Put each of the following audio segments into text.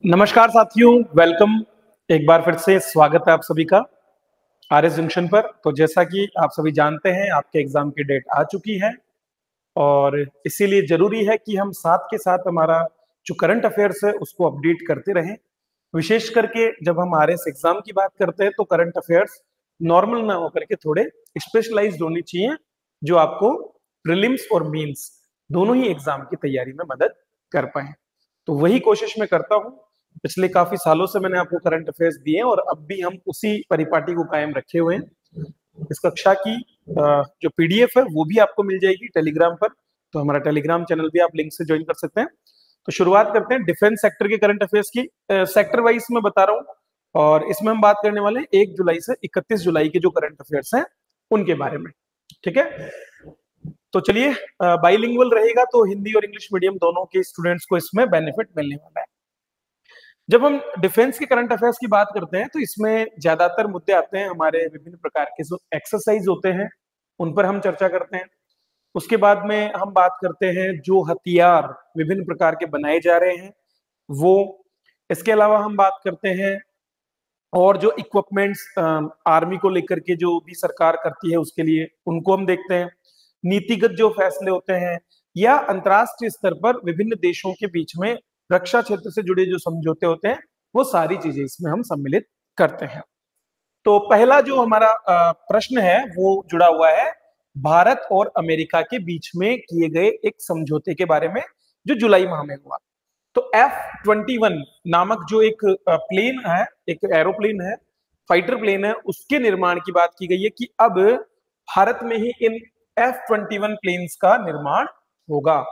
नमस्कार साथियों, वेलकम। एक बार फिर से स्वागत है आप सभी का आरएस जंक्शन पर। तो जैसा कि आप सभी जानते हैं, आपके एग्जाम की डेट आ चुकी है और इसीलिए जरूरी है कि हम साथ के साथ हमारा जो करंट अफेयर्स है उसको अपडेट करते रहें। विशेष करके जब हम आरएस एग्जाम की बात करते हैं तो करंट अफेयर्स नॉर्मल ना होकर के थोड़े स्पेशलाइज्ड होनी चाहिए, जो आपको प्रीलिम्स और मेंस दोनों ही एग्जाम की तैयारी में मदद कर पाए। तो वही कोशिश मैं करता हूँ। पिछले काफी सालों से मैंने आपको करंट अफेयर्स दिए और अब भी हम उसी परिपाटी को कायम रखे हुए हैं। इस कक्षा की जो पीडीएफ है वो भी आपको मिल जाएगी टेलीग्राम पर। तो हमारा टेलीग्राम चैनल भी आप लिंक से ज्वाइन कर सकते हैं। तो शुरुआत करते हैं डिफेंस सेक्टर के करंट अफेयर्स की। सेक्टर वाइज में बता रहा हूँ और इसमें हम बात करने वाले हैं 1 जुलाई से 31 जुलाई के जो करंट अफेयर्स हैं उनके बारे में। ठीक है, तो चलिए, बाइलिंगुअल रहेगा तो हिंदी और इंग्लिश मीडियम दोनों के स्टूडेंट्स को इसमें बेनिफिट मिलने वाला है। जब हम डिफेंस के करंट अफेयर्स की बात करते हैं तो इसमें ज्यादातर मुद्दे आते हैं हमारे विभिन्न प्रकार के जो एक्सरसाइज होते हैं उन पर हम चर्चा करते हैं। उसके बाद में हम बात करते हैं जो हथियार विभिन्न प्रकार के बनाए जा रहे हैं वो। इसके अलावा हम बात करते हैं और जो इक्विपमेंट्स आर्मी को लेकर के जो भी सरकार करती है उसके लिए उनको हम देखते हैं। नीतिगत जो फैसले होते हैं या अंतर्राष्ट्रीय स्तर पर विभिन्न देशों के बीच में रक्षा क्षेत्र से जुड़े जो समझौते होते हैं वो सारी चीजें इसमें हम सम्मिलित करते हैं। तो पहला जो हमारा प्रश्न है वो जुड़ा हुआ है भारत और अमेरिका के बीच में किए गए एक समझौते के बारे में जो जुलाई माह में हुआ। तो F-21 नामक जो एक प्लेन है, एक एरोप्लेन है, फाइटर प्लेन है, उसके निर्माण की बात की गई है कि अब भारत में ही इन F-21 प्लेन्स का निर्माण होगा।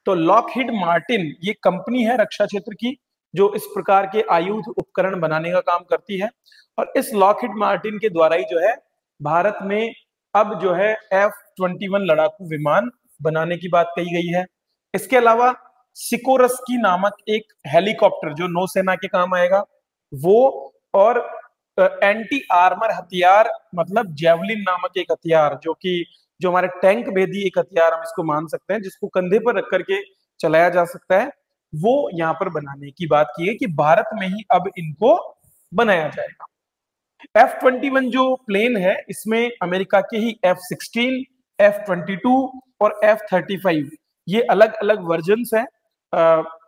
तो लॉकहीड मार्टिन ये कंपनी है रक्षा क्षेत्र की जो इस प्रकार के आयुध उपकरण बनाने का काम करती है और इस लॉकहीड मार्टिन के द्वारा ही जो है भारत में अब जो है F-21 लड़ाकू विमान बनाने की बात कही गई है। इसके अलावा सिकोरस्की नामक एक हेलीकॉप्टर जो नौसेना के काम आएगा वो, और एंटी आर्मर हथियार मतलब जेवलिन नामक एक हथियार जो हमारे टैंक भेदी एक हथियार हम इसको मान सकते हैं जिसको कंधे पर रख करके चलाया जा सकता है, वो यहाँ पर बनाने की बात की है कि भारत में ही अब इनको बनाया जाएगा। F-21 जो प्लेन है इसमें अमेरिका के ही F-16, F-22 और F-35 ये अलग अलग वर्जन्स हैं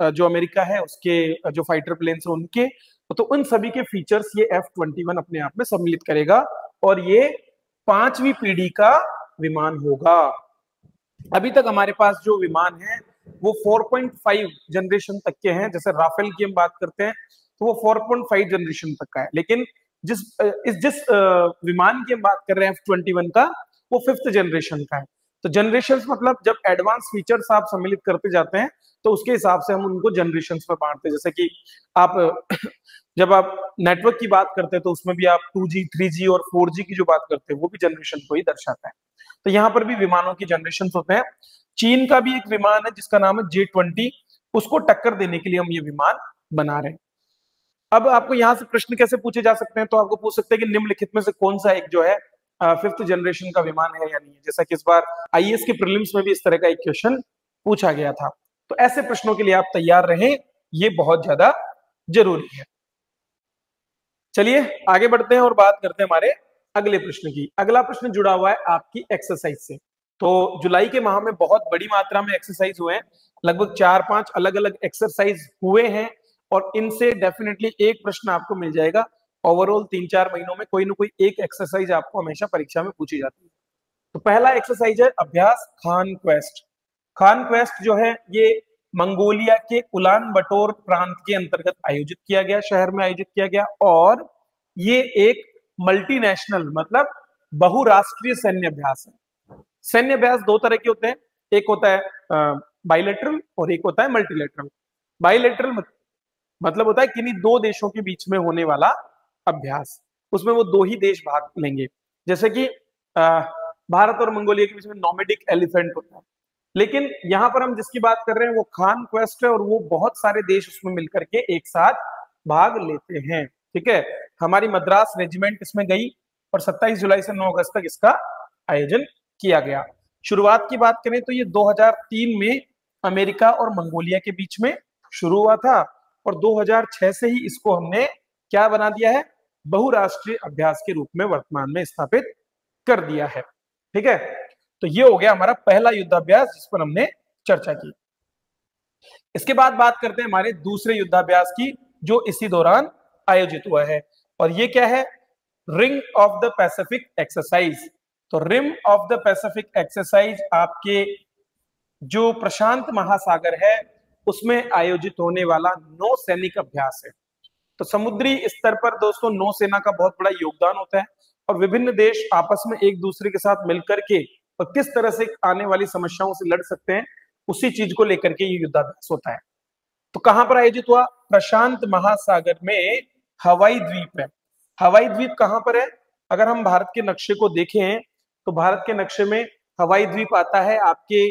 जो अमेरिका है उसके जो फाइटर प्लेन्स हैं उनके। तो उन सभी के फीचर्स ये F-21 अपने आप में सम्मिलित करेगा और ये 5वीं पीढ़ी का विमान होगा। अभी तक हमारे पास जो विमान है वो 4.5 जनरेशन तक के हैं। जैसे राफेल की हम बात करते हैं तो वो 4.5 जनरेशन तक का है, लेकिन जिस विमान की हम बात कर रहे हैं F-21 का वो 5th जनरेशन का है। तो जनरेशन मतलब जब एडवांस फीचर्स आप सम्मिलित करते जाते हैं तो उसके हिसाब से हम उनको जनरेशंस में बांटते हैं। जैसे कि आप जब आप नेटवर्क की बात करते हैं तो उसमें भी आप 2G, 3G और 4G की जो बात करते हैं वो भी जनरेशन को ही दर्शाता है। तो यहाँ पर भी विमानों की जनरेशन होते हैं। चीन का भी एक विमान है जिसका नाम है J-20, उसको टक्कर देने के लिए हम ये विमान बना रहे हैं। अब आपको यहाँ से प्रश्न कैसे पूछे जा सकते हैं, तो आपको पूछ सकते हैं कि निम्नलिखित में से कौन सा एक जो है 5th जनरेशन का विमान है या नहीं है। जैसा कि इस बार आईएएस के प्रीलिम्स में भी इस तरह का एक क्वेश्चन पूछा गया था। तो ऐसे प्रश्नों के लिए आप तैयार रहें, ये बहुत ज्यादा जरूरी है। चलिए आगे बढ़ते हैं और बात करते हैं हमारे अगले प्रश्न की। अगला प्रश्न जुड़ा हुआ है आपकी एक्सरसाइज से। तो जुलाई के माह में बहुत बड़ी मात्रा में एक्सरसाइज हुए हैं, लगभग 4-5 अलग अलग एक्सरसाइज हुए हैं और इनसे डेफिनेटली एक प्रश्न आपको मिल जाएगा। ओवरऑल 3-4 महीनों में कोई ना कोई एक एक्सरसाइज आपको हमेशा परीक्षा में पूछी जाती है। तो पहला एक्सरसाइज है अभ्यास खान क्वेस्ट। खान क्वेस्ट जो है ये मंगोलिया के उलान बटोर प्रांत के अंतर्गत आयोजित किया गया, शहर में आयोजित किया गया, और ये एक मल्टीनेशनल मतलब बहुराष्ट्रीय सैन्य अभ्यास है। सैन्य अभ्यास 2 तरह के होते हैं, एक होता है बाइलेटरल और एक होता है मल्टीलेटरल। बाइलेटरल मतलब होता है किन्हीं 2 देशों के बीच में होने वाला अभ्यास, उसमें वो 2 ही देश भाग लेंगे। जैसे कि भारत और मंगोलिया के बीच में नोमैडिक एलिफेंट होता है, लेकिन यहाँ पर हम जिसकी बात कर रहे हैं वो खान क्वेस्ट है और वो बहुत सारे देश उसमें मिलकर के एक साथ भाग लेते हैं। ठीक है, हमारी मद्रास रेजिमेंट इसमें गई और 27 जुलाई से 9 अगस्त तक इसका आयोजन किया गया। शुरुआत की बात करें तो ये 2003 में अमेरिका और मंगोलिया के बीच में शुरू हुआ था और 2006 से ही इसको हमने क्या बना दिया है, बहुराष्ट्रीय अभ्यास के रूप में वर्तमान में स्थापित कर दिया है। ठीक है, तो ये हो गया हमारा पहला युद्धाभ्यास जिस पर हमने चर्चा की। इसके बाद बात करते हैं हमारे दूसरे युद्धाभ्यास की, जो इसी दौरान आयोजित हुआ है, और ये क्या है, ring of the Pacific exercise. तो ring of the Pacific exercise आपके जो प्रशांत महासागर है उसमें आयोजित होने वाला नौसैनिक अभ्यास है। तो समुद्री स्तर पर दोस्तों नौसेना का बहुत बड़ा योगदान होता है, और विभिन्न देश आपस में एक दूसरे के साथ मिलकर के और किस तरह से आने वाली समस्याओं से लड़ सकते हैं, उसी चीज को लेकर के ये युद्धाभ्यास होता है। तो कहां पर आयोजित हुआ, प्रशांत महासागर में हवाई द्वीप है। हवाई द्वीप कहां पर है, अगर हम भारत के नक्शे को देखें तो भारत के नक्शे में हवाई द्वीप आता है आपके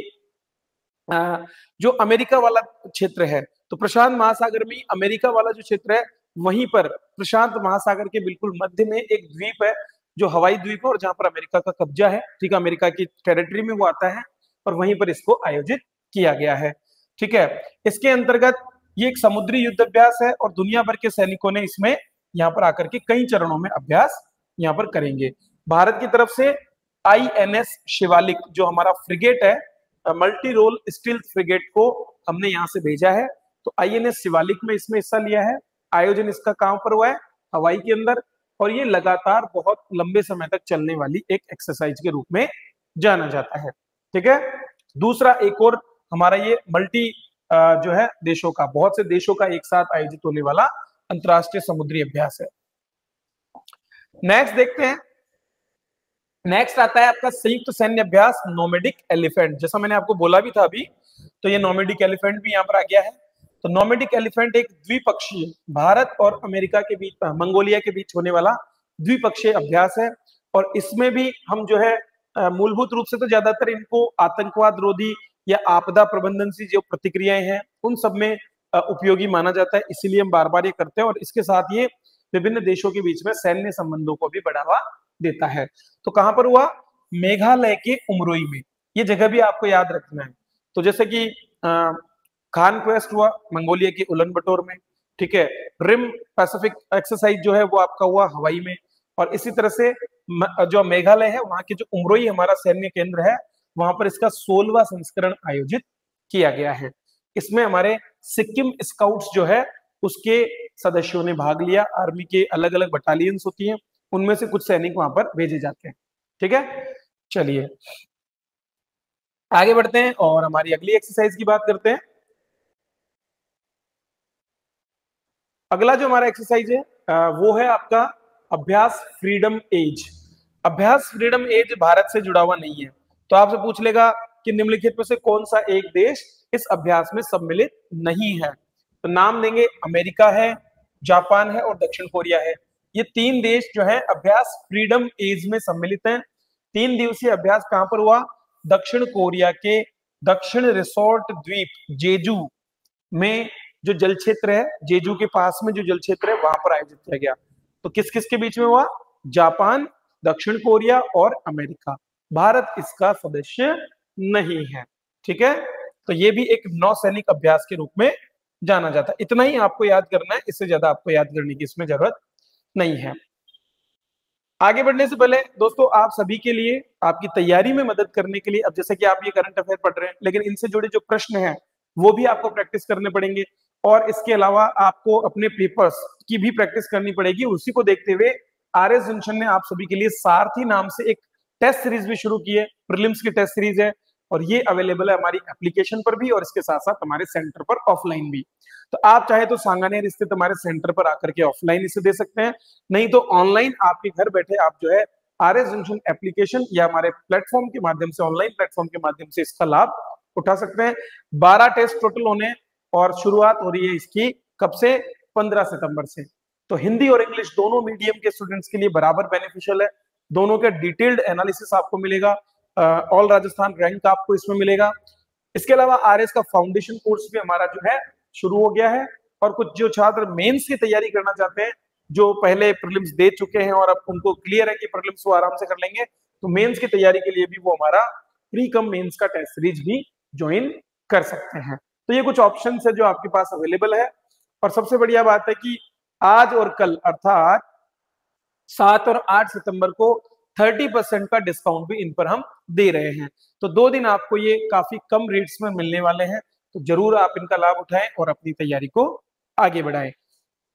जो अमेरिका वाला क्षेत्र है। तो प्रशांत महासागर में अमेरिका वाला जो क्षेत्र है, वहीं पर प्रशांत महासागर के बिल्कुल मध्य में एक द्वीप है जो हवाई द्वीप है, और जहां पर अमेरिका का कब्जा है। ठीक है, अमेरिका की टेरिटरी में वो आता है, और वहीं पर इसको आयोजित किया गया है। ठीक है, इसके अंतर्गत ये एक समुद्री युद्ध अभ्यास है, और दुनिया भर के सैनिकों ने इसमें यहाँ पर आकर के कई चरणों में अभ्यास यहाँ पर करेंगे। भारत की तरफ से INS शिवालिक जो हमारा फ्रिगेट है, मल्टी रोल स्टील्थ फ्रिगेट को हमने यहाँ से भेजा है। तो INS शिवालिक में इसमें हिस्सा लिया है। आयोजन इसका कहां पर हुआ है, हवाई के अंदर, और ये लगातार बहुत लंबे समय तक चलने वाली एक एक्सरसाइज के रूप में जाना जाता है। ठीक है, दूसरा एक और हमारा ये मल्टी जो है देशों का, बहुत से देशों का एक साथ आयोजित होने वाला अंतरराष्ट्रीय समुद्री अभ्यास है। नेक्स्ट देखते हैं, नेक्स्ट आता है आपका संयुक्त सैन्य अभ्यास नोमैडिक एलिफेंट। जैसा मैंने आपको बोला भी था अभी, तो ये नोमैडिक एलिफेंट भी यहाँ पर आ गया है। तो नोमैडिक एलिफेंट एक द्विपक्षीय भारत और अमेरिका के बीच, मंगोलिया के बीच होने वाला द्विपक्षीय अभ्यास है, और इसमें भी हम जो है मूलभूत रूप से तो ज्यादातर इनको आतंकवाद रोधी या आपदा प्रबंधन से जो प्रतिक्रियाएं हैं उन सब में उपयोगी माना जाता है, इसीलिए हम बार बार ये करते हैं। और इसके साथ ये विभिन्न देशों के बीच में सैन्य संबंधों को भी बढ़ावा देता है। तो कहां पर हुआ, मेघालय के उमरोई में। ये जगह भी आपको याद रखना है। तो जैसे कि खान क्वेस्ट हुआ मंगोलिया के उलन बटोर में। ठीक है, रिम पैसिफिक एक्सरसाइज जो है वो आपका हुआ हवाई में, और इसी तरह से जो मेघालय है वहां के जो उमरोई हमारा सैन्य केंद्र है, वहां पर इसका 16वां संस्करण आयोजित किया गया है। इसमें हमारे सिक्किम स्काउट्स जो है उसके सदस्यों ने भाग लिया। आर्मी के अलग अलग बटालियंस होती हैं, उनमें से कुछ सैनिक वहां पर भेजे जाते हैं। ठीक है, चलिए आगे बढ़ते हैं और हमारी अगली एक्सरसाइज की बात करते हैं। अगला जो हमारा एक्सरसाइज है वो है आपका अभ्यास फ्रीडम एज। अभ्यास फ्रीडम एज भारत से जुड़ा हुआ नहीं है, तो आपसे पूछ लेगा कि निम्नलिखित में से कौन सा एक देश इस अभ्यास में सम्मिलित नहीं है। तो नाम देंगे, अमेरिका है, जापान है और दक्षिण कोरिया है। ये तीन देश जो है अभ्यास फ्रीडम एज में सम्मिलित हैं। 3 दिवसीय अभ्यास कहां पर हुआ, दक्षिण कोरिया के दक्षिण रिसोर्ट द्वीप जेजू में, जो जल क्षेत्र है जेजू के पास में जो जल क्षेत्र है वहां पर आयोजित किया गया। तो किस किस के बीच में हुआ, जापान, दक्षिण कोरिया और अमेरिका। भारत इसका सदस्य नहीं है। ठीक है, तो ये भी एक नौसैनिक अभ्यास के रूप में जाना जाता है। इतना ही आपको याद करना है, इससे ज्यादा आपको याद करने की इसमें जरूरत नहीं है। आगे बढ़ने से पहले दोस्तों आप सभी के लिए, आपकी तैयारी में मदद करने के लिए, अब जैसे कि आप ये करंट अफेयर पढ़ रहे हैं, लेकिन इनसे जुड़े जो प्रश्न हैं वो भी आपको प्रैक्टिस करने पड़ेंगे, और इसके अलावा आपको अपने पेपर्स की भी प्रैक्टिस करनी पड़ेगी। उसी को देखते हुए आरएस जंक्शन ने आप सभी के लिए सारथी नाम से एक टेस्ट सीरीज भी शुरू की है। प्रीलिम्स की टेस्ट सीरीज है, और ये अवेलेबल है हमारी एप्लीकेशन पर भी और इसके साथ साथ हमारे सेंटर पर ऑफलाइन भी। तो आप चाहे तो सांगानेर स्थित हमारे सेंटर पर आकर के ऑफलाइन इसे दे सकते हैं, नहीं तो ऑनलाइन आपके घर बैठे आप जो है आरएस जंक्शन एप्लीकेशन या हमारे प्लेटफॉर्म के माध्यम से, ऑनलाइन प्लेटफॉर्म के माध्यम से इसका लाभ उठा सकते हैं। 12 टेस्ट टोटल होने, और शुरुआत हो रही है इसकी कब से, 15 सितंबर से। तो हिंदी और इंग्लिश दोनों मीडियम के स्टूडेंट्स के लिए बराबर बेनिफिशियल है। दोनों का डिटेल्ड एनालिसिस आपको मिलेगा, ऑल राजस्थान रैंक आपको इसमें मिलेगा। इसके अलावा आरएस का फाउंडेशन कोर्स भी हमारा जो है शुरू हो गया है, और कुछ जो छात्र मेंस की तैयारी करना चाहते हैं, जो पहले प्रीलिम्स दे चुके हैं और अब उनको क्लियर है कि प्रीलिम्स वो आराम से कर लेंगे, तो मेंस की तैयारी के लिए भी वो हमारा प्री कम मेंस का टेस्ट सीरीज भी ज्वाइन कर सकते हैं। तो ये कुछ ऑप्शन है जो आपके पास अवेलेबल है। और सबसे बढ़िया बात है कि आज और कल अर्थात 7 और 8 सितंबर को 30% का डिस्काउंट भी इन पर हम दे रहे हैं। तो 2 दिन आपको ये काफी कम रेट्स में मिलने वाले हैं, तो जरूर आप इनका लाभ उठाएं और अपनी तैयारी को आगे बढ़ाएं।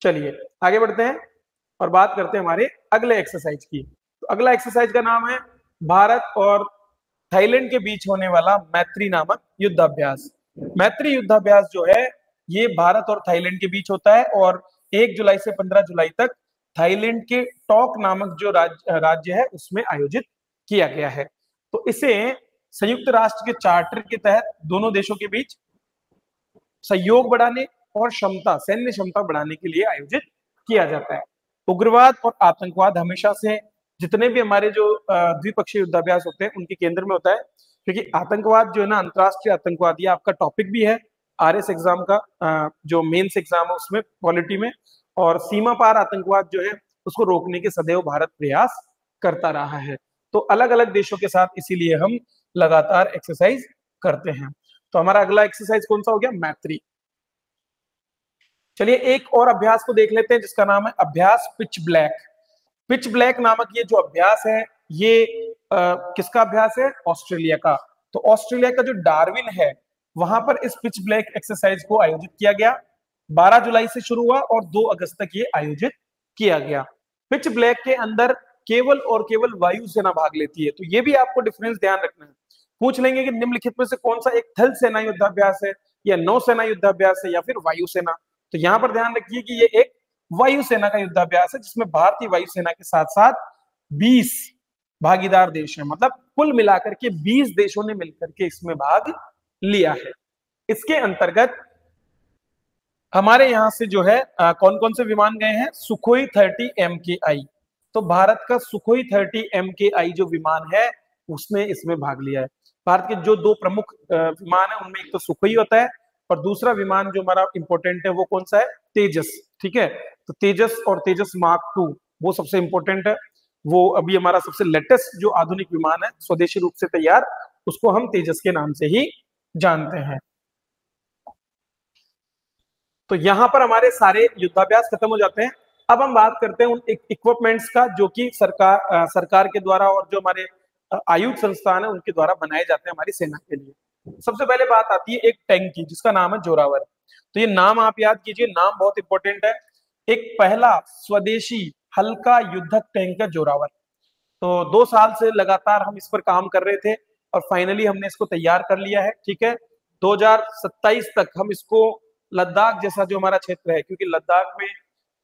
चलिए आगे बढ़ते हैं और बात करते हैं हमारे अगले एक्सरसाइज की। तो अगला एक्सरसाइज का नाम है भारत और थाईलैंड के बीच होने वाला मैत्री नामक युद्धाभ्यास। मैत्री युद्धाभ्यास जो है ये भारत और थाईलैंड के बीच होता है और 1 जुलाई से 15 जुलाई तक थाईलैंड के टॉक नामक जो राज्य है उसमें आयोजित किया गया है। तो इसे संयुक्त राष्ट्र के चार्टर के तहत दोनों देशों के बीच सहयोग बढ़ाने और क्षमता, सैन्य क्षमता बढ़ाने के लिए आयोजित किया जाता है। उग्रवाद और आतंकवाद हमेशा से जितने भी हमारे जो द्विपक्षीय युद्धाभ्यास होते हैं उनके केंद्र में होता है, क्योंकि आतंकवाद जो है ना, अंतरराष्ट्रीय आतंकवाद, ये आपका टॉपिक भी है आरएस एग्जाम का, जो मेंस एग्जाम है उसमें पॉलिटी में। और सीमा पार आतंकवाद जो है उसको रोकने के सदैव भारत प्रयास करता रहा है। तो अलग अलग देशों के साथ इसीलिए हम लगातार एक्सरसाइज करते हैं। तो हमारा अगला एक्सरसाइज कौन सा हो गया? मैत्री। चलिए एक और अभ्यास को देख लेते हैं जिसका नाम है अभ्यास पिच ब्लैक। पिच ब्लैक नामक ये जो अभ्यास है ये किसका अभ्यास है? ऑस्ट्रेलिया का। तो ऑस्ट्रेलिया का जो डार्विन है वहां पर इस पिच ब्लैक एक्सरसाइज को आयोजित किया गया। 12 जुलाई से शुरू हुआ और 2 अगस्त तक ये आयोजित किया गया। पिच ब्लैक के अंदर केवल और केवल वायुसेना भाग लेती है। तो ये भी आपको डिफरेंस ध्यान रखना है। पूछ लेंगे कि निम्नलिखित में से कौन सा एक थल सेना युद्धाभ्यास है या नौसेना युद्धाभ्यास है या फिर वायुसेना। तो यहां पर ध्यान रखिए कि ये एक वायुसेना का युद्धाभ्यास है जिसमें भारतीय वायुसेना के साथ साथ 20 भागीदार देश हैं, मतलब कुल मिलाकर के 20 देशों ने मिलकर के इसमें भाग लिया है। इसके अंतर्गत हमारे यहां से जो है कौन कौन से विमान गए हैं? Sukhoi 30 MKI। तो भारत का सुखोई 30 MKI जो विमान है उसने इसमें भाग लिया है। भारत के जो 2 प्रमुख विमान है उनमें एक तो सुखोई होता है और दूसरा विमान जो हमारा इंपॉर्टेंट है वो कौन सा है? तेजस। ठीक है, तो तेजस और तेजस मार्क 2 वो सबसे इंपॉर्टेंट है। वो अभी हमारा सबसे लेटेस्ट जो आधुनिक विमान है स्वदेशी रूप से तैयार, उसको हम तेजस के नाम से ही जानते हैं। तो यहां पर हमारे सारे युद्धाभ्यास खत्म हो जाते हैं। अब हम बात करते हैं उन इक्विपमेंट्स का जो कि सरकार के द्वारा और जो हमारे आयुध संस्थान है उनके द्वारा बनाए जाते हैं हमारी सेना के लिए। सबसे पहले बात आती है एक टैंक की जिसका नाम है जोरावर। तो ये नाम आप याद कीजिए, नाम बहुत इंपॉर्टेंट है। एक पहला स्वदेशी हल्का युद्धक टैंक है जोरावर। तो 2 साल से लगातार हम इस पर काम कर रहे थे और फाइनली हमने इसको तैयार कर लिया है। ठीक है, 2027 तक हम इसको लद्दाख जैसा जो हमारा क्षेत्र है, क्योंकि लद्दाख में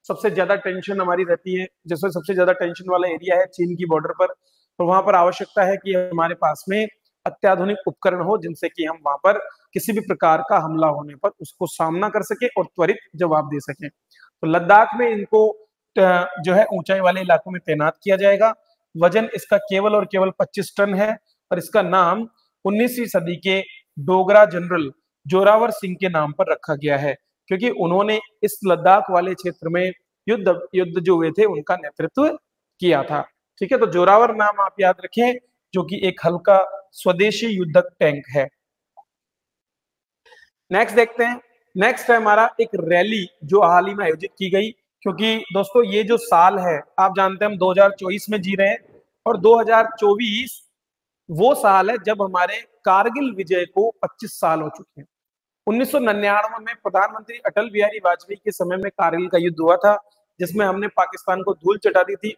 सबसे ज्यादा टेंशन हमारी रहती है, जैसे सबसे ज्यादा टेंशन वाला एरिया है चीन की बॉर्डर पर, तो वहां पर आवश्यकता है कि हमारे पास में अत्याधुनिक उपकरण हो जिनसे कि हम वहां पर किसी भी प्रकार का हमला होने पर उसको सामना कर सके और त्वरित जवाब दे सके। तो लद्दाख में इनको जो है ऊंचाई वाले इलाकों में तैनात किया जाएगा। वजन इसका केवल और केवल 25 टन है और इसका नाम 19वीं सदी के डोगरा जनरल जोरावर सिंह के नाम पर रखा गया है, क्योंकि उन्होंने इस लद्दाख वाले क्षेत्र में युद्ध जो हुए थे उनका नेतृत्व किया था। ठीक है, तो जोरावर नाम आप याद रखें, जो कि एक हल्का स्वदेशी युद्धक टैंक है। नेक्स्ट देखते हैं। नेक्स्ट है हमारा एक रैली जो हाल ही में आयोजित की गई, क्योंकि दोस्तों ये जो साल है आप जानते हैं हम 2024 में जी रहे हैं और 2024 वो साल है जब हमारे कारगिल विजय को 25 साल हो चुके हैं। 1999 में प्रधानमंत्री अटल बिहारी वाजपेयी के समय में कारगिल का युद्ध हुआ था जिसमें हमने पाकिस्तान को धूल चटा दी थी।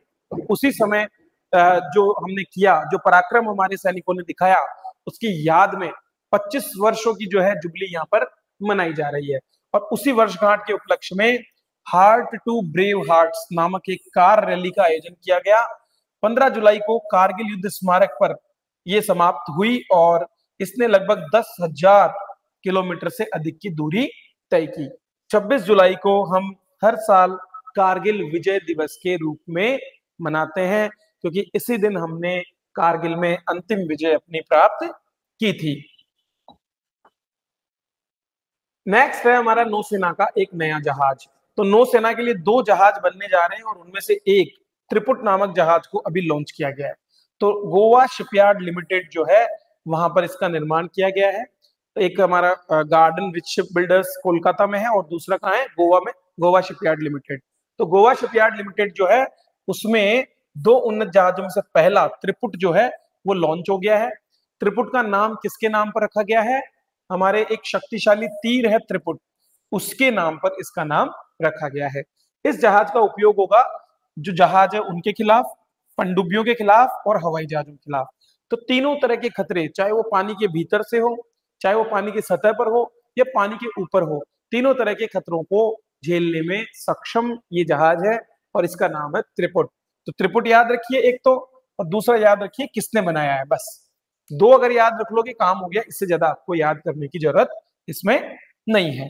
उसी समय जो हमने किया, जो पराक्रम हमारे सैनिकों ने दिखाया, उसकी याद में 25 वर्षों की जो है जुबली यहाँ पर मनाई जा रही है। और उसी वर्षगांठ के उपलक्ष्य में हार्ट टू ब्रेव हार्ट्स नामक एक कार रैली का आयोजन किया गया। 15 जुलाई को कारगिल युद्ध स्मारक पर यह समाप्त हुई और इसने लगभग 10,000 किलोमीटर से अधिक की दूरी तय की। 26 जुलाई को हम हर साल कारगिल विजय दिवस के रूप में मनाते हैं, क्योंकि इसी दिन हमने कारगिल में अंतिम विजय अपनी प्राप्त की थी। नेक्स्ट है हमारा नौसेना का एक नया जहाज। तो नौसेना के लिए 2 जहाज बनने जा रहे हैं और उनमें से एक त्रिपुट नामक जहाज को अभी लॉन्च किया गया है। तो गोवा शिपयार्ड लिमिटेड जो है वहां पर इसका निर्माण किया गया है। एक हमारा garden rich ship builders Kolkata में है और दूसरा कहाँ है, गोवा में, गोवा शिपयार्ड लिमिटेड। तो गोवा शिपयार्ड लिमिटेड जो है उसमें दो उन्नत जहाजों में से पहला त्रिपुट जो है वो लॉन्च हो गया है। त्रिपुट का नाम किसके नाम पर रखा गया है, हमारे एक शक्तिशाली तीर है त्रिपुट, उसके नाम पर इसका नाम रखा गया है। इस जहाज का उपयोग होगा जो जहाज है उनके खिलाफ, पनडुब्बियों के खिलाफ और हवाई जहाजों के खिलाफ। तो तीनों तरह के खतरे, चाहे वो पानी के भीतर से हो, चाहे वो पानी की सतह पर हो या पानी के ऊपर हो, तीनों तरह के खतरों को झेलने में सक्षम ये जहाज है और इसका नाम है त्रिपुट। तो त्रिपुट याद रखिए एक तो, और दूसरा याद रखिए किसने बनाया है, बस दो अगर याद रख लोगे काम हो गया, इससे ज्यादा आपको याद करने की जरूरत इसमें नहीं है।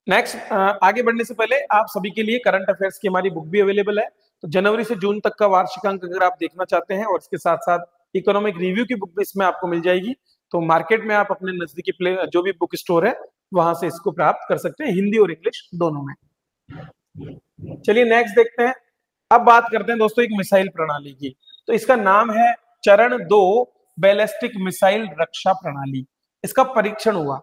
नेक्स्ट, आगे बढ़ने से पहले आप सभी के लिए करंट अफेयर्स की हमारी बुक भी अवेलेबल है। तो जनवरी से जून तक का वार्षिकांक अगर आप देखना चाहते हैं और इसके साथ साथ इकोनॉमिक रिव्यू की बुक भी इसमें आपको मिल जाएगी, तो मार्केट में आप अपने नजदीकी प्ले जो भी बुक स्टोर है वहां से इसको प्राप्त कर सकते हैं, हिंदी और इंग्लिश दोनों में। चलिए नेक्स्ट देखते हैं। अब बात करते हैं दोस्तों एक मिसाइल प्रणाली की। तो इसका नाम है चरण 2 बैलिस्टिक मिसाइल रक्षा प्रणाली। इसका परीक्षण हुआ,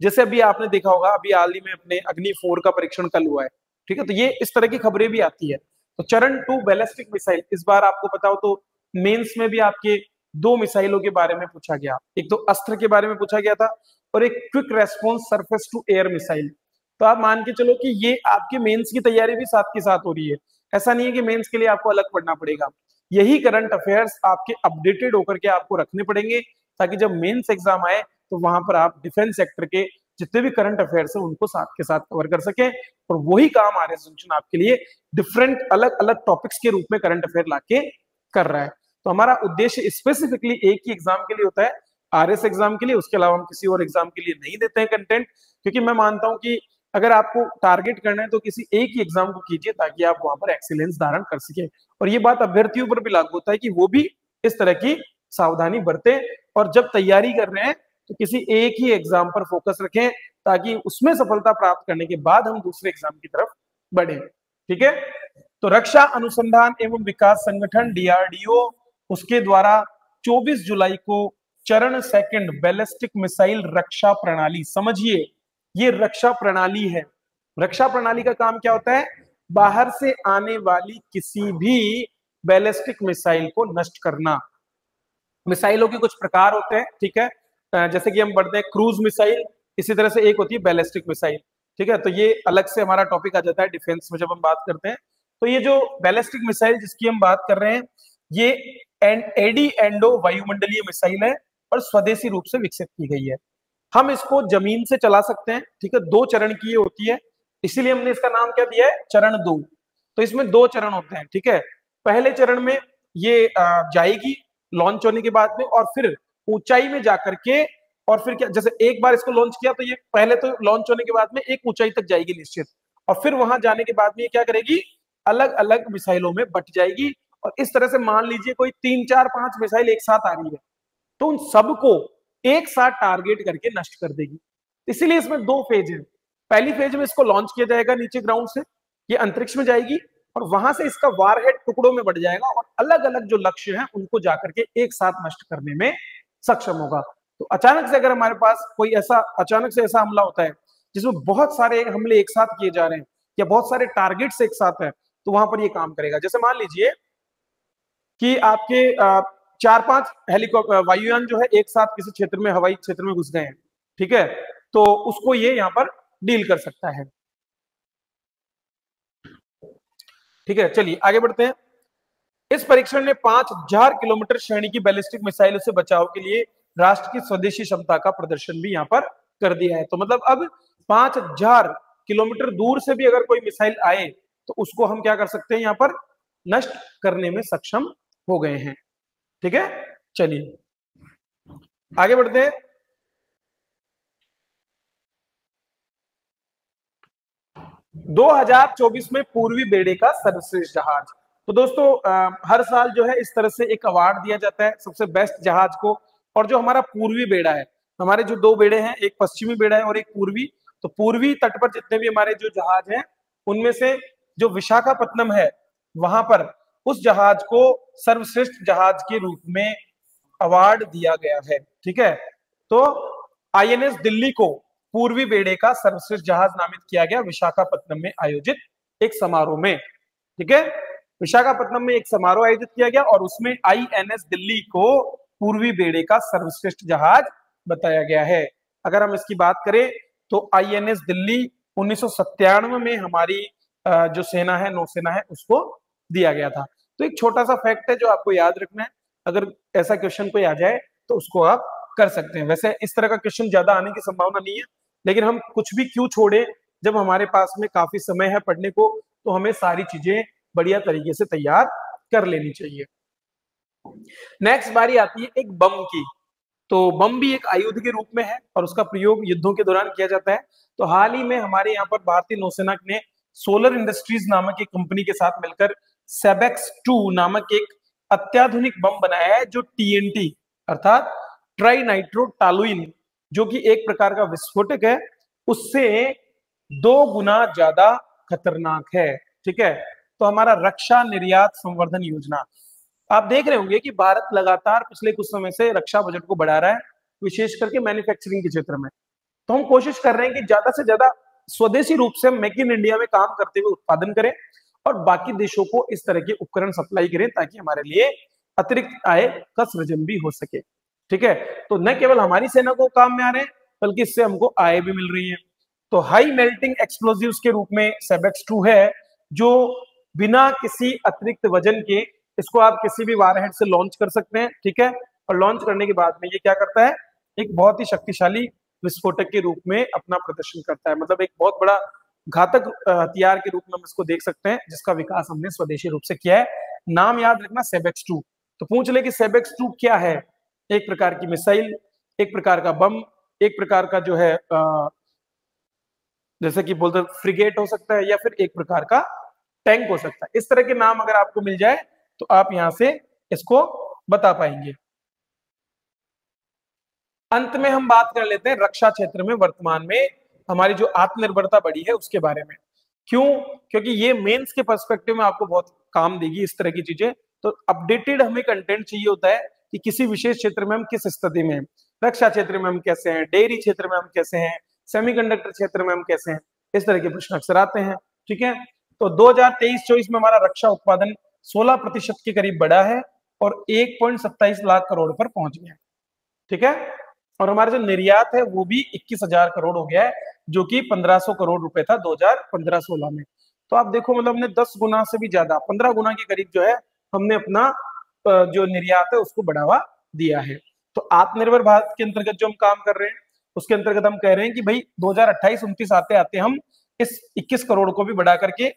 जैसे अभी आपने देखा होगा, अभी हाल ही में अपने अग्नि 4 का परीक्षण कल हुआ है, ठीक है। तो ये इस तरह की खबरें भी आती है। तो चरण 2 बैलिस्टिक मिसाइल, इस बार आपको पता हो तो मेंस में भी आपके दो मिसाइलों के बारे में पूछा गया, एक तो अस्त्र के बारे में पूछा गया था और एक quick response surface to air missile. तो आप मान के चलो कि ये आपके मेंस की तैयारी भी साथ के साथ हो रही है, ऐसा नहीं है कि मेंस के लिए आपको अलग पढ़ना पड़ेगा। यही करंट अफेयर्स आपके अपडेटेड होकर के आपको रखने पड़ेंगे, ताकि जब मेंस एग्जाम आए तो वहां पर आप डिफेंस सेक्टर के जितने भी करंट अफेयर्स है उनको साथ के साथ कवर कर सके। और वही काम आरएस जंक्शन आपके लिए डिफरेंट अलग अलग टॉपिक्स के रूप में करंट अफेयर लाके कर रहा है। तो हमारा उद्देश्य स्पेसिफिकली एक ही एग्जाम के लिए होता है, आरएस एग्जाम के लिए, उसके अलावा हम किसी और एग्जाम के लिए नहीं देते हैं कंटेंट, क्योंकि मैं मानता हूं कि अगर आपको टारगेट करना है तो किसी एक ही एग्जाम को कीजिए ताकि आप वहां पर एक्सीलेंस धारण कर सके। और ये बात अभ्यर्थियों पर भी लागू होता है कि वो भी इस तरह की सावधानी बरतें और जब तैयारी कर रहे हैं तो किसी एक ही एग्जाम पर फोकस रखें, ताकि उसमें सफलता प्राप्त करने के बाद हम दूसरे एग्जाम की तरफ बढ़े, ठीक है। तो रक्षा अनुसंधान एवं विकास संगठन डीआरडीओ, उसके द्वारा 24 जुलाई को चरण सेकंड बैलिस्टिक मिसाइल रक्षा प्रणाली, समझिए ये रक्षा प्रणाली है। रक्षा प्रणाली का काम क्या होता है, बाहर से आने वाली किसी भी बैलिस्टिक मिसाइल को नष्ट करना। मिसाइलों के कुछ प्रकार होते हैं, ठीक है, जैसे कि हम बढ़ते हैं क्रूज मिसाइल, इसी तरह से एक होती है बैलिस्टिक मिसाइल, ठीक है। तो ये अलग से हमारा टॉपिक आ जाता है डिफेंस में जब हम बात करते हैं। तो ये जो बैलिस्टिक मिसाइल जिसकी हम बात कर रहे हैं, ये एडी एंडो वायुमंडलीय मिसाइल है और स्वदेशी रूप से विकसित की गई है। हम इसको जमीन से चला सकते हैं, ठीक है, 2 चरण की ये होती है, इसीलिए हमने इसका नाम क्या दिया है, चरण 2। तो इसमें 2 चरण होते हैं, ठीक है। पहले चरण में ये जाएगी लॉन्च होने के बाद में, और फिर ऊंचाई में जाकर के, और फिर क्या, जैसे एक बार इसको लॉन्च किया तो ये पहले तो लॉन्च होने के बाद में एक ऊंचाई तक जाएगी निश्चित, और फिर वहां जाने के बाद में ये क्या करेगी, अलग अलग मिसाइलों में बट जाएगी। और इस तरह से मान लीजिए कोई 3 4 5 मिसाइल एक साथ आ रही है, तो उन सबको एक साथ टारगेट करके नष्ट कर देगी। इसीलिए इसमें 2 फेज है। पहली फेज में इसको लॉन्च किया जाएगा नीचे ग्राउंड से, ये अंतरिक्ष में जाएगी और वहां से इसका वारहेड टुकड़ों में बढ़ जाएगा और अलग अलग जो लक्ष्य हैं उनको जाकर के एक साथ नष्ट करने में सक्षम होगा। तो अचानक से अगर हमारे पास कोई ऐसा अचानक से ऐसा हमला होता है जिसमें बहुत सारे हमले एक साथ किए जा रहे हैं या बहुत सारे टारगेट्स एक साथ है, तो वहां पर ये काम करेगा। जैसे मान लीजिए कि आपके 4-5 हेलीकॉप्टर वायुयान जो है एक साथ किसी क्षेत्र में, हवाई क्षेत्र में घुस गए हैं, ठीक है, तो उसको ये यहां पर डील कर सकता है, ठीक है। चलिए आगे बढ़ते हैं। इस परीक्षण ने 5000 किलोमीटर श्रेणी की बैलिस्टिक मिसाइलों से बचाव के लिए राष्ट्र की स्वदेशी क्षमता का प्रदर्शन भी यहां पर कर दिया है। तो मतलब अब 5000 किलोमीटर दूर से भी अगर कोई मिसाइल आए तो उसको हम क्या कर सकते हैं, यहां पर नष्ट करने में सक्षम हो गए हैं, ठीक है। चलिए आगे बढ़ते हैं। दो 2024 में पूर्वी बेड़े का सर्वश्रेष्ठ जहाज। तो दोस्तों हर साल जो है इस तरह से एक अवार्ड दिया जाता है सबसे बेस्ट जहाज को, और जो हमारा पूर्वी बेड़ा है, हमारे जो 2 बेड़े हैं, एक पश्चिमी बेड़ा है और एक पूर्वी, तो पूर्वी तट पर जितने भी हमारे जो जहाज हैं उनमें से जो विशाखापत्तनम है वहां पर उस जहाज को सर्वश्रेष्ठ जहाज के रूप में अवार्ड दिया गया है। ठीक है। तो आईएनएस दिल्ली को पूर्वी बेड़े का सर्वश्रेष्ठ जहाज नामित किया गया विशाखापट्टनम में आयोजित एक समारोह में, ठीक है। विशाखापट्टनम में एक समारोह आयोजित किया गया और उसमें आईएनएस दिल्ली को पूर्वी बेड़े का सर्वश्रेष्ठ जहाज बताया गया है। अगर हम इसकी बात करें तो आईएनएस दिल्ली 1997 में हमारी जो सेना है, नौसेना है, उसको दिया गया था। तो एक छोटा सा फैक्ट है जो आपको याद रखना है, अगर ऐसा क्वेश्चन कोई आ जाए तो उसको आप कर सकते हैं। वैसे इस तरह का क्वेश्चन ज्यादा आने की संभावना नहीं है, लेकिन हम कुछ भी क्यों छोड़े, जब हमारे पास में काफी समय है पढ़ने को तो हमें सारी चीजें बढ़िया तरीके से तैयार कर लेनी चाहिए। नेक्स्ट बारी आती है एक बम की। तो बम भी एक आयुध के रूप में है और उसका प्रयोग युद्धों के दौरान किया जाता है। तो हाल ही में हमारे यहाँ पर भारतीय नौसेना ने सोलर इंडस्ट्रीज नामक एक कंपनी के साथ मिलकर सेबेक्स 2 नामक एक अत्याधुनिक बम बनाया है जो टीएनटी अर्थात ट्राई नाइट्रो टॉलुइन, जो कि एक प्रकार का विस्फोटक है, उससे 2 गुना ज्यादा खतरनाक है, ठीक है। तो हमारा रक्षा निर्यात संवर्धन योजना, आप देख रहे होंगे कि भारत लगातार पिछले कुछ समय से रक्षा बजट को बढ़ा रहा है, विशेष करके मैन्युफैक्चरिंग के क्षेत्र में। तो हम कोशिश कर रहे हैं कि ज्यादा से ज्यादा स्वदेशी रूप से मेक इन इंडिया में काम करते हुए उत्पादन करें और बाकी देशों को इस तरह के उपकरण सप्लाई करें ताकि हमारे लिए अतिरिक्त आय का सृजन भी हो सके, ठीक है। तो न केवल हमारी सेना को काम में आ रहे हैं बल्कि इससे हमको आय भी मिल रही है। तो हाई मेल्टिंग एक्सप्लोजिव्स के रूप में सेबेक्स 2 है, जो बिना किसी अतिरिक्त वजन के इसको आप किसी भी वारहेड से लॉन्च कर सकते हैं, ठीक है। और लॉन्च करने के बाद में ये क्या करता है, एक बहुत ही शक्तिशाली विस्फोटक के रूप में अपना प्रदर्शन करता है। मतलब एक बहुत बड़ा घातक हथियार के रूप में हम इसको देख सकते हैं, जिसका विकास हमने स्वदेशी रूप से किया है। नाम याद रखना सेबेक्स 2। तो पूछ ले कि सेबेक्स 2 क्या है, एक प्रकार की मिसाइल, एक प्रकार का बम, एक प्रकार का जो है जैसे कि बोलते फ्रिगेट हो सकता है या फिर एक प्रकार का टैंक हो सकता है। इस तरह के नाम अगर आपको मिल जाए तो आप यहां से इसको बता पाएंगे। अंत में हम बात कर लेते हैं रक्षा क्षेत्र में वर्तमान में हमारी जो आत्मनिर्भरता बढ़ी है उसके बारे में। क्यों? क्योंकि ये मेंस के पर्सपेक्टिव में आपको बहुत काम देगी इस तरह की चीजें। तो अपडेटेड हमें कंटेंट चाहिए होता है कि किसी विशेष क्षेत्र में हम किस स्थिति में हैं, रक्षा क्षेत्र में हम कैसे हैं, डेयरी क्षेत्र में हम कैसे हैं, सेमीकंडक्टर क्षेत्र में हम कैसे हैं, इस तरह के प्रश्न अक्सर आते हैं, ठीक है। तो 2023-24 में हमारा रक्षा उत्पादन 16% के करीब बढ़ा है और 1.27 लाख करोड़ पर पहुंच गया है, ठीक है। और हमारा जो निर्यात है वो भी 21,000 करोड़ हो गया है, जो कि 1500 करोड़ रुपए था 2015-16 में। तो आप देखो मतलब हमने 10 गुना से भी ज्यादा, 15 गुना के करीब जो है हमने अपना जो निर्यात है उसको बढ़ावा दिया है। तो आत्मनिर्भर भारत के अंतर्गत जो हम काम कर रहे हैं उसके अंतर्गत हम कह रहे हैं कि भाई 2028-29 आते आते हम इस 21 करोड़ को भी बढ़ा करके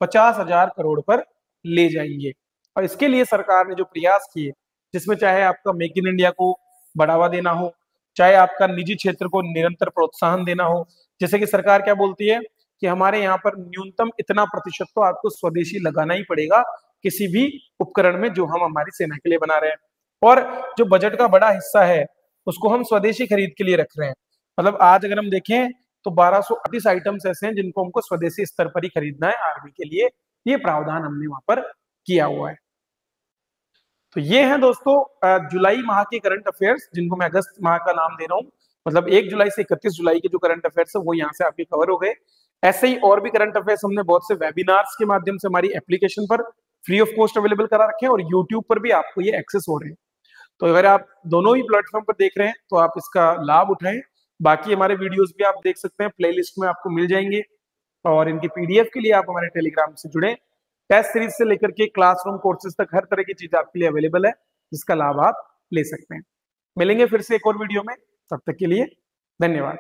50,000 करोड़ पर ले जाएंगे। और इसके लिए सरकार ने जो प्रयास किए, जिसमें चाहे आपका मेक इन इंडिया को बढ़ावा देना हो, चाहे आपका निजी क्षेत्र को निरंतर प्रोत्साहन देना हो, जैसे कि सरकार क्या बोलती है कि हमारे यहाँ पर न्यूनतम इतना प्रतिशत तो आपको स्वदेशी लगाना ही पड़ेगा किसी भी उपकरण में जो हम हमारी सेना के लिए बना रहे हैं। और जो बजट का बड़ा हिस्सा है उसको हम स्वदेशी खरीद के लिए रख रहे हैं। मतलब आज अगर हम देखें तो 1238 आइटम्स ऐसे हैं जिनको हमको स्वदेशी स्तर पर ही खरीदना है आर्मी के लिए, ये प्रावधान हमने वहां पर किया हुआ है। तो ये हैं दोस्तों जुलाई माह के करंट अफेयर्स, जिनको मैं अगस्त माह का नाम दे रहा हूँ। मतलब 1 जुलाई से 31 जुलाई के जो करंट अफेयर्स है वो यहाँ से आपके कवर हो गए। ऐसे ही और भी करंट अफेयर्स हमने बहुत से वेबिनार्स के माध्यम से हमारी एप्लीकेशन पर फ्री ऑफ कॉस्ट अवेलेबल करा रखे हैं और यूट्यूब पर भी आपको ये एक्सेस हो रहे हैं। तो अगर आप दोनों ही प्लेटफॉर्म पर देख रहे हैं तो आप इसका लाभ उठाएं। बाकी हमारे वीडियोस भी आप देख सकते हैं, प्लेलिस्ट में आपको मिल जाएंगे। और इनकी पीडीएफ के लिए आप हमारे टेलीग्राम से जुड़े। टेस्ट सीरीज से लेकर के क्लासरूम कोर्सेज तक हर तरह की चीज आपके लिए अवेलेबल है, जिसका लाभ आप ले सकते हैं। मिलेंगे फिर से एक और वीडियो में, तब तक के लिए धन्यवाद।